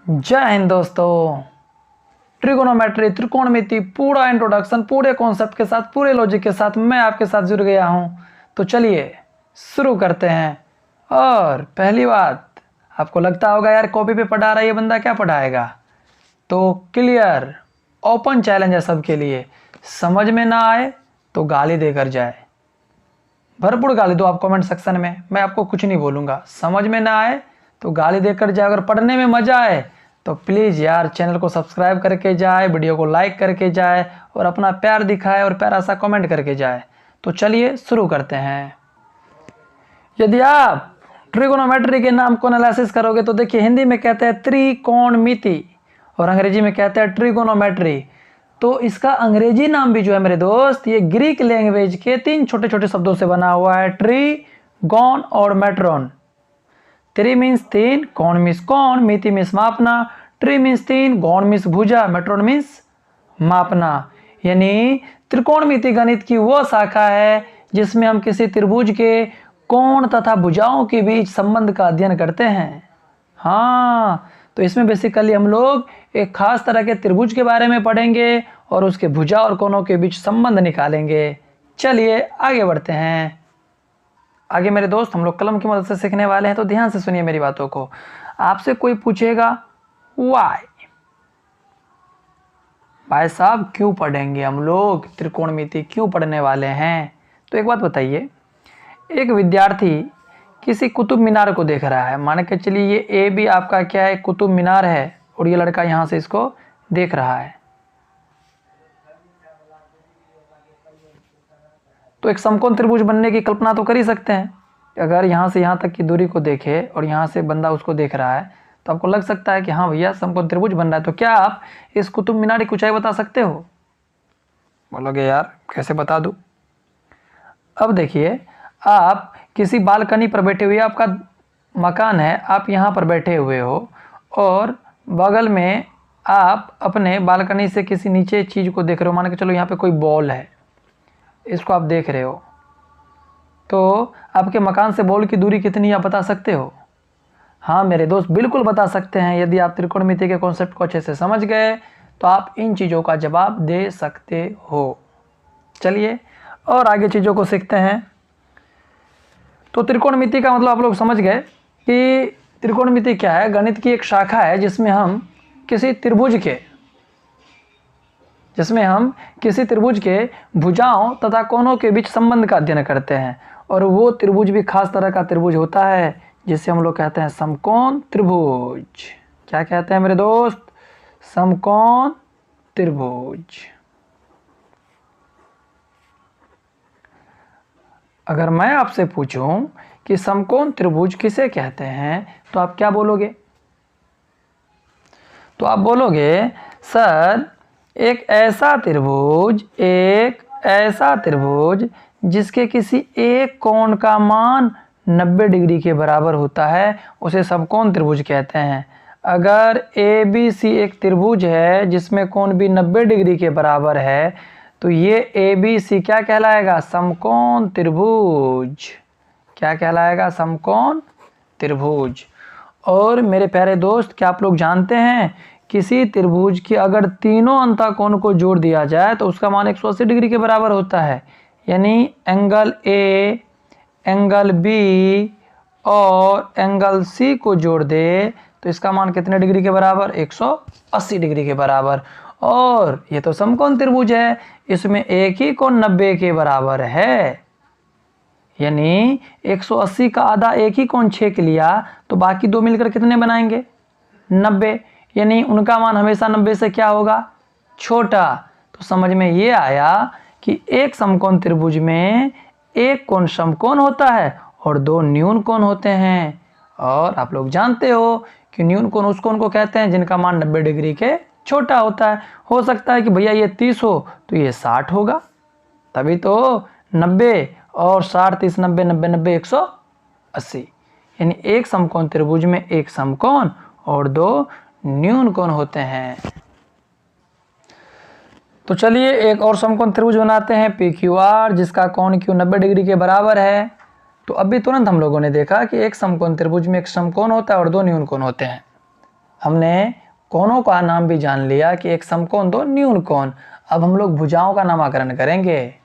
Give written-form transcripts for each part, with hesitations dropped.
जय हिंद दोस्तों। ट्रिगोनोमेट्री त्रिकोणमिति पूरा इंट्रोडक्शन पूरे कॉन्सेप्ट के साथ पूरे लॉजिक के साथ मैं आपके साथ जुड़ गया हूं। तो चलिए शुरू करते हैं। और पहली बात, आपको लगता होगा यार कॉपी पे पढ़ा रहा है ये बंदा, क्या पढ़ाएगा? तो क्लियर ओपन चैलेंज है सबके लिए। समझ में ना आए तो गाली देकर जाए, भरपूर गाली दो आप कमेंट सेक्शन में, मैं आपको कुछ नहीं बोलूँगा। समझ में ना आए तो गाली देकर जाए, अगर पढ़ने में मज़ा आए तो प्लीज़ यार चैनल को सब्सक्राइब करके जाए, वीडियो को लाइक करके जाए और अपना प्यार दिखाए और प्यारा सा कमेंट करके जाए। तो चलिए शुरू करते हैं। यदि आप ट्रिगोनोमेट्री के नाम को एनालिसिस करोगे तो देखिए, हिंदी में कहते हैं त्रिकोणमिति और अंग्रेजी में कहते हैं ट्रिगोनोमेट्री। तो इसका अंग्रेजी नाम भी जो है मेरे दोस्त, ये ग्रीक लैंग्वेज के 3 छोटे छोटे शब्दों से बना हुआ है, ट्री, गॉन और मेट्रॉन। ट्री मीन्स 3, कौन मीन्स कौन, मिति मीन्स मापना, ट्री मीन्स 3, गॉन मीन्स भुजा, मेट्रॉन मीन्स मापना। यानी त्रिकोणमिति गणित की वो शाखा है जिसमें हम किसी त्रिभुज के कोण तथा भुजाओं के बीच संबंध का अध्ययन करते हैं। हाँ, तो इसमें बेसिकली हम लोग एक खास तरह के त्रिभुज के बारे में पढ़ेंगे और उसके भुजा और कोणों के बीच संबंध निकालेंगे। चलिए आगे बढ़ते हैं। आगे मेरे दोस्त हम लोग कलम की मदद से सीखने वाले हैं, तो ध्यान से सुनिए मेरी बातों को। आपसे कोई पूछेगा वाई, भाई साहब क्यों पढ़ेंगे हम लोग त्रिकोणमिति, क्यों पढ़ने वाले हैं? तो एक बात बताइए, एक विद्यार्थी किसी कुतुब मीनार को देख रहा है, मान के चलिए ये ए भी आपका क्या है, कुतुब मीनार है, और ये लड़का यहाँ से इसको देख रहा है। तो एक समकोण त्रिभुज बनने की कल्पना तो कर ही सकते हैं। अगर यहाँ से यहाँ तक की दूरी को देखे और यहाँ से बंदा उसको देख रहा है तो आपको लग सकता है कि हाँ भैया समकोण त्रिभुज बन रहा है। तो क्या आप इस कुतुब मीनार की ऊंचाई बता सकते हो? बोलोगे यार कैसे बता दूँ? अब देखिए, आप किसी बालकनी पर बैठे हुए, आपका मकान है, आप यहाँ पर बैठे हुए हो और बगल में आप अपने बालकनी से किसी नीचे चीज़ को देख रहे हो। मान के चलो यहाँ पे कोई बॉल है, इसको आप देख रहे हो, तो आपके मकान से बॉल की दूरी कितनी आप बता सकते हो? हाँ मेरे दोस्त, बिल्कुल बता सकते हैं। यदि आप त्रिकोणमिति के कॉन्सेप्ट को अच्छे से समझ गए तो आप इन चीज़ों का जवाब दे सकते हो। चलिए और आगे चीज़ों को सीखते हैं। तो त्रिकोणमिति का मतलब आप लोग समझ गए कि त्रिकोणमिति क्या है। गणित की एक शाखा है जिसमें हम किसी त्रिभुज के भुजाओं तथा कोणों के बीच संबंध का अध्ययन करते हैं। और वो त्रिभुज भी खास तरह का त्रिभुज होता है जिसे हम लोग कहते हैं समकोण त्रिभुज। क्या कहते हैं मेरे दोस्त? समकोण त्रिभुज। अगर मैं आपसे पूछूं कि समकोण त्रिभुज किसे कहते हैं तो आप क्या बोलोगे? तो आप बोलोगे सर एक ऐसा त्रिभुज जिसके किसी एक कोण का मान 90 डिग्री के बराबर होता है, उसे समकोण त्रिभुज कहते हैं। अगर ए बी सी एक त्रिभुज है जिसमें कोण भी 90 डिग्री के बराबर है तो ये ए बी सी क्या कहलाएगा? समकोण त्रिभुज। क्या कहलाएगा? समकोण त्रिभुज। और मेरे प्यारे दोस्त, क्या आप लोग जानते हैं किसी त्रिभुज की अगर तीनों अंतःकोण को जोड़ दिया जाए तो उसका मान 180 डिग्री के बराबर होता है। यानी एंगल ए, एंगल बी और एंगल सी को जोड़ दे तो इसका मान कितने डिग्री के बराबर? 180 डिग्री के बराबर। और ये तो समकोण त्रिभुज है, इसमें एक ही कोण 90 के बराबर है। यानी 180 का आधा एक ही कोण 6 के लिया तो बाकी दो मिलकर कितने बनाएंगे? 90। यानी उनका मान हमेशा 90 से क्या होगा? छोटा। तो समझ में ये आया कि एक समकोण त्रिभुज में एक कोण समकोण होता है और 2 न्यून कोण होते हैं। और आप लोग जानते हो कि न्यून कोण उस कोण को कहते हैं जिनका मान 90 डिग्री के छोटा होता है। हो सकता है कि भैया ये 30 हो तो ये 60 होगा, तभी तो 90 और 60, 30, 90, 90, 90, 180। यानी एक समकोण त्रिभुज में एक समकोण और 2 न्यून कोण होते हैं। तो चलिए एक और समकोण त्रिभुज बनाते हैं PQR, जिसका कोण Q 90 डिग्री के बराबर है। तो अभी तुरंत हम लोगों ने देखा कि एक समकोण त्रिभुज में एक समकोण होता है और 2 न्यून कोण होते हैं। हमने कोणों का नाम भी जान लिया कि एक समकोण दो न्यून कोण। अब हम लोग भुजाओं का नामकरण करेंगे।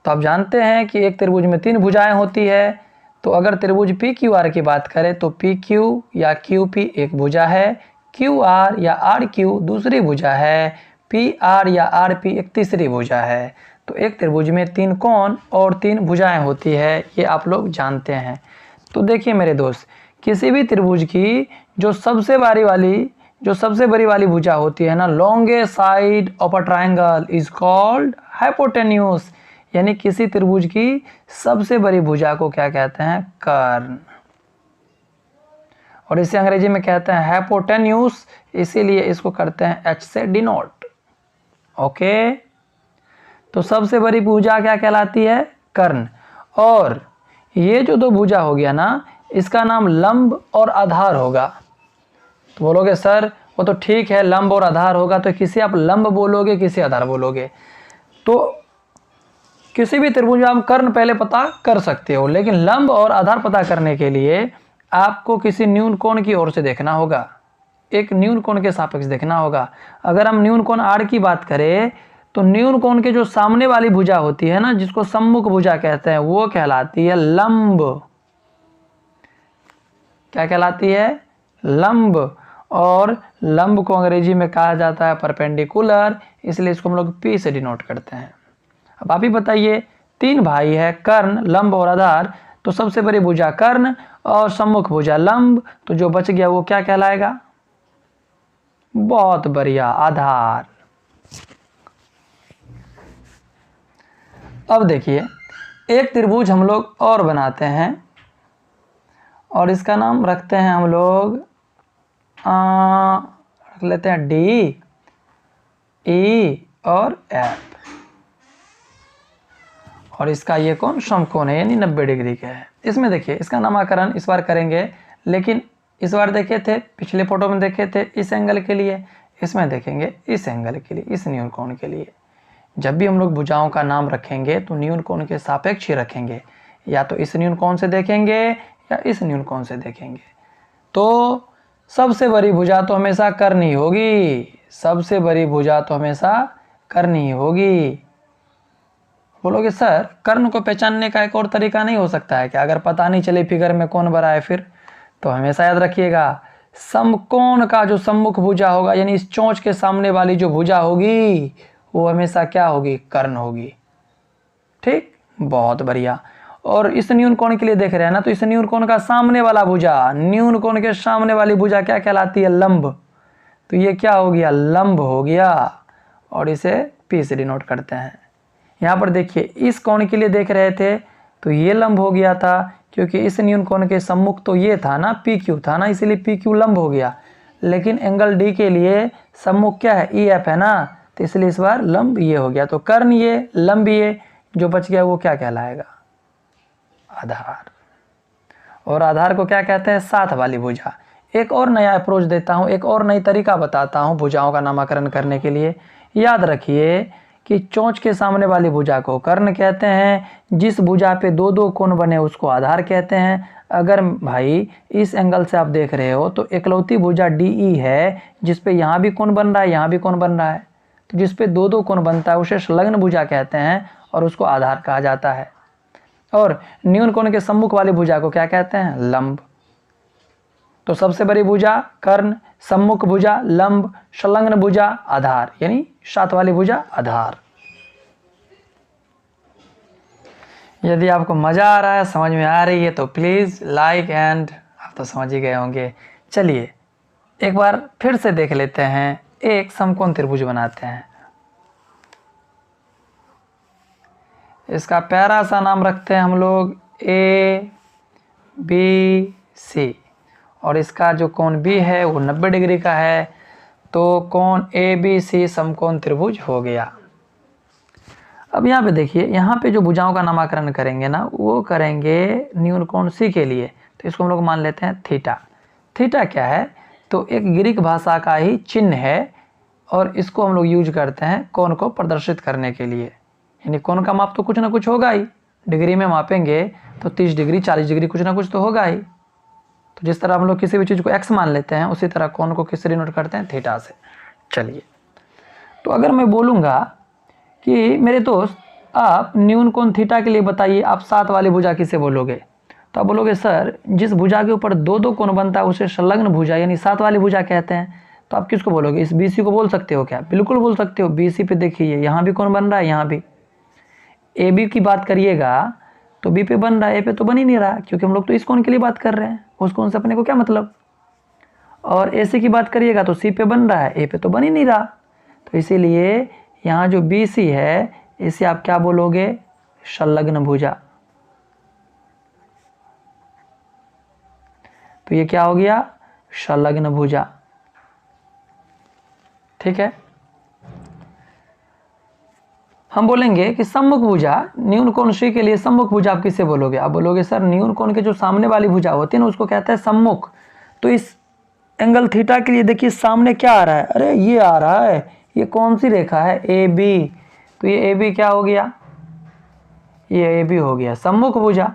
तो आप जानते हैं कि एक त्रिभुज में 3 भुजाएं होती है। तो अगर त्रिभुज पी क्यू आर की बात करें तो पी क्यू या क्यू पी एक भुजा है, क्यू आर या आर क्यू दूसरी भुजा है, पी आर या आर पी एक तीसरी भुजा है। तो एक त्रिभुज में 3 कोण और 3 भुजाएं होती है, ये आप लोग जानते हैं। तो देखिए मेरे दोस्त, किसी भी त्रिभुज की जो सबसे बड़ी वाली भुजा होती है ना, longest side of a triangle is called hypotenuse. यानी किसी त्रिभुज की सबसे बड़ी भुजा को क्या कहते हैं? कर्ण। और इसे अंग्रेजी में कहते हैं हाइपोटेन्यूज, इसीलिए इसको करते हैं एच से डिनोट। ओके, तो सबसे बड़ी भुजा क्या कहलाती है? कर्ण। और ये जो 2 भुजा हो गया ना, इसका नाम लंब और आधार होगा। तो बोलोगे सर वो तो ठीक है, लंब और आधार होगा, तो किसी आप लंब बोलोगे किसी आधार बोलोगे? तो किसी भी त्रिभुज में आप कर्ण पहले पता कर सकते हो, लेकिन लंब और आधार पता करने के लिए आपको किसी न्यून कोण की ओर से देखना होगा, एक न्यून कोण के सापेक्ष देखना होगा। अगर हम न्यून कोण आर की बात करें तो न्यून कोण के जो सामने वाली भुजा होती है ना, जिसको सम्मुख भुजा कहते हैं, वो कहलाती है लंब। क्या कहलाती है? लंब। और लंब को अंग्रेजी में कहा जाता है परपेंडिकुलर, इसलिए इसको हम लोग पी से डिनोट करते हैं। अब आप ही बताइए, 3 भाई है, कर्ण, लंब और आधार। तो सबसे बड़ी भुजा कर्ण और सम्मुख भुजा लंब, तो जो बच गया वो क्या कहलाएगा? बहुत बढ़िया, आधार। अब देखिए, एक त्रिभुज हम लोग और बनाते हैं और इसका नाम रखते हैं हम लोग रख लेते हैं डी, ई और एफ। और इसका ये कोण समकोण है, यानी 90 डिग्री का है। इसमें देखिए, इसका नामकरण इस बार करेंगे, लेकिन इस बार देखे थे, पिछले फोटो में देखे थे इस एंगल के लिए, इसमें देखेंगे इस एंगल के लिए, इस न्यून कोण के लिए। जब भी हम लोग भुजाओं का नाम रखेंगे तो न्यून कोण के सापेक्ष ही रखेंगे, या तो इस न्यून कोण से देखेंगे या इस न्यून कोण से देखेंगे। तो सबसे बड़ी भुजा तो हमेशा कर्ण ही होगी, सबसे बड़ी भुजा तो हमेशा कर्ण ही होगी। बोलोगे सर कर्ण को पहचानने का एक और तरीका नहीं हो सकता है क्या? अगर पता नहीं चले फिगर में कौन बड़ा है फिर? तो हमेशा याद रखिएगा, समकोण का जो सम्मुख भुजा होगा, यानी इस चोंच के सामने वाली जो भुजा होगी वो हमेशा क्या होगी? कर्ण होगी। ठीक, बहुत बढ़िया। और इस न्यून कोण के लिए देख रहे हैं ना, तो इस न्यून कोण का सामने वाला भुजा, न्यून कोण के सामने वाली भुजा क्या कहलाती है? लंब। तो ये क्या हो गया? लंब हो गया, और इसे पी से डिनोट करते हैं। यहाँ पर देखिए, इस कोण के लिए देख रहे थे तो ये लंब हो गया था, क्योंकि इस न्यून कोण के सम्मुख तो ये था ना, पी क्यू था ना, इसलिए पी क्यू लंब हो गया। लेकिन एंगल डी के लिए सम्मुख क्या है? ई एफ है ना, तो इसलिए इस बार लंब ये हो गया। तो कर्ण ये, लंब ये, जो बच गया वो क्या कहलाएगा? आधार। और आधार को क्या कहते हैं? साथ वाली भुजा। एक और नया अप्रोच देता हूँ, एक और नई तरीका बताता हूँ भुजाओं का नामकरण करने के लिए। याद रखिए कि चोंच के सामने वाली भुजा को कर्ण कहते हैं, जिस भुजा पे 2-2 कोण बने उसको आधार कहते हैं। अगर भाई इस एंगल से आप देख रहे हो तो एकलौती भुजा DE है, जिस पे यहाँ भी कोण बन रहा है, यहाँ भी कोण बन रहा है, तो जिस पे 2-2 कोण बनता है उसे संलग्न भुजा कहते हैं और उसको आधार कहा जाता है। और न्यून कोण के सम्मुख वाली भुजा को क्या कहते हैं? लंब। तो सबसे बड़ी भुजा कर्ण, सम्मुख भुजा लंब, संलग्न भुजा आधार, यानी साथ वाली भुजा आधार। यदि आपको मजा आ रहा है, समझ में आ रही है, तो प्लीज लाइक एंड, आप तो समझ ही गए होंगे। चलिए एक बार फिर से देख लेते हैं, एक समकोण त्रिभुज बनाते हैं। इसका प्यारा सा नाम रखते हैं हम लोग ABC, और इसका जो कोण B है वो 90 डिग्री का है। तो कोण ABC समकोण त्रिभुज हो गया। अब यहाँ पे देखिए, यहाँ पे जो भुजाओं का नामकरण करेंगे ना, वो करेंगे न्यून कोण C के लिए। तो इसको हम लोग मान लेते हैं थीटा। थीटा क्या है? तो एक ग्रीक भाषा का ही चिन्ह है, और इसको हम लोग यूज करते हैं कोण को प्रदर्शित करने के लिए। यानी कोण का माप तो कुछ ना कुछ होगा ही, डिग्री में मापेंगे तो 30 डिग्री 40 डिग्री कुछ ना कुछ तो होगा ही। तो जिस तरह हम लोग किसी भी चीज़ को x मान लेते हैं उसी तरह कोण को किससे डिनोट करते हैं, थीटा से। चलिए, तो अगर मैं बोलूँगा कि मेरे दोस्त आप न्यून कोण थीटा के लिए बताइए, आप 7 वाली भुजा किसे बोलोगे? तो आप बोलोगे सर जिस भुजा के ऊपर 2 कोण बनता है उसे संलग्न भुजा यानी 7 वाली भुजा कहते हैं। तो आप किसको बोलोगे? इस BC को बोल सकते हो क्या? बिल्कुल बोल सकते हो। BC पे देखिए यहाँ भी कोण बन रहा है, यहाँ भी। AB की बात करिएगा तो B पे बन रहा है, A पे तो बन ही नहीं रहा, क्योंकि हम लोग तो इस कोण के लिए बात कर रहे हैं, उस कोण से अपने को क्या मतलब। और AC की बात करिएगा तो C पे बन रहा है, A पे तो बन ही नहीं रहा। तो इसीलिए यहाँ जो BC है इसे आप क्या बोलोगे? संलग्न भुजा। तो ये क्या हो गया? संलग्न भुजा। ठीक है। हम बोलेंगे कि सम्मुख भुजा, न्यून कोण C के लिए सम्मुख भुजा आप किसे बोलोगे? आप बोलोगे सर न्यून कोण के जो सामने वाली भुजा होती है ना उसको कहते हैं सम्मुख। तो इस एंगल थीटा के लिए देखिए सामने क्या आ रहा है? अरे ये आ रहा है, ये कौन सी रेखा है? AB। तो ये AB क्या हो गया? ये AB हो गया सम्मुख भुजा।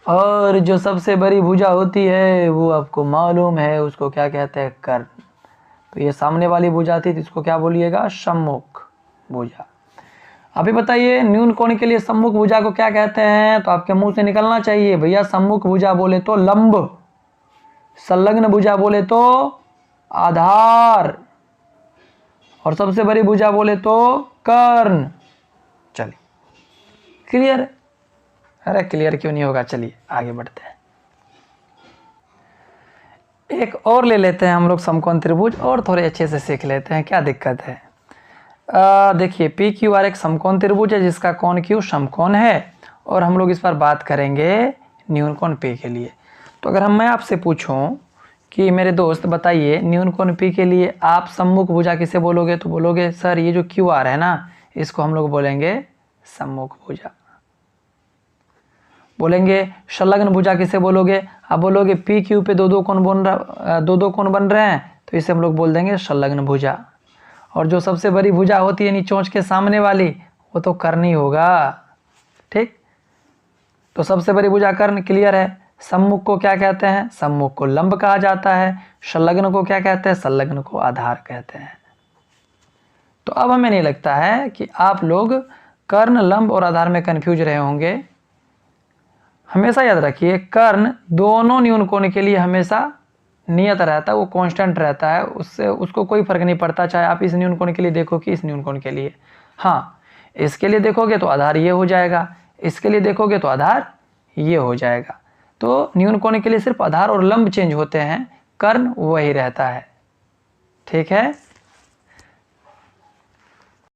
और जो सबसे बड़ी भुजा होती है वो आपको मालूम है, उसको क्या कहते हैं? कर्ण। तो ये सामने वाली भुजा थी तो इसको क्या बोलिएगा? सम्मुख भुजा। अभी बताइए न्यून कोण के लिए सम्मुख भुजा को क्या कहते हैं? तो आपके मुंह से निकलना चाहिए भैया। सम्मुख भुजा बोले तो लंब, संलग्न भुजा बोले तो आधार, और सबसे बड़ी भुजा बोले तो कर्ण। चलिए, क्लियर है? अरे क्लियर क्यों नहीं होगा, चलिए आगे बढ़ते हैं। एक और ले लेते हैं हम लोग समकोण त्रिभुज, और थोड़े अच्छे से सीख लेते हैं, क्या दिक्कत है। देखिए PQR एक समकोण त्रिभुज है जिसका कोण Q समकोण है, और हम लोग इस पर बात करेंगे न्यून कोण P के लिए। तो अगर मैं आपसे पूछूं कि मेरे दोस्त बताइए न्यून कोण P के लिए आप सम्मुख भुजा किसे बोलोगे? तो बोलोगे सर ये जो QR है ना इसको हम लोग बोलेंगे सम्मुख भुजा। बोलेंगे संलग्न भुजा किसे बोलोगे? आप बोलोगे PQ पे 2 कोण बन रहे हैं तो इसे हम लोग बोल देंगे संलग्न भुजा। और जो सबसे बड़ी भुजा होती है यानी चोंच के सामने वाली वो तो कर्ण ही होगा। ठीक, तो सबसे बड़ी भुजा कर्ण, क्लियर है। सम्मुख को क्या कहते हैं? सम्मुख को लंब कहा जाता है। संलग्न को क्या कहते हैं? संलग्न को आधार कहते हैं। तो अब हमें नहीं लगता है कि आप लोग कर्ण, लंब और आधार में कंफ्यूज रहे होंगे। हमेशा याद रखिए कर्ण दोनों न्यून कोण के लिए हमेशा नियत रहता है, वो कांस्टेंट रहता है, उससे उसको कोई फर्क नहीं पड़ता चाहे आप इस न्यून कोण के लिए देखो कि इस न्यून कोण के लिए। हाँ, इसके लिए देखोगे तो आधार ये हो जाएगा, इसके लिए देखोगे तो आधार ये हो जाएगा। तो न्यून कोण के लिए सिर्फ आधार और लंब चेंज होते हैं, कर्ण वही रहता है। ठीक है।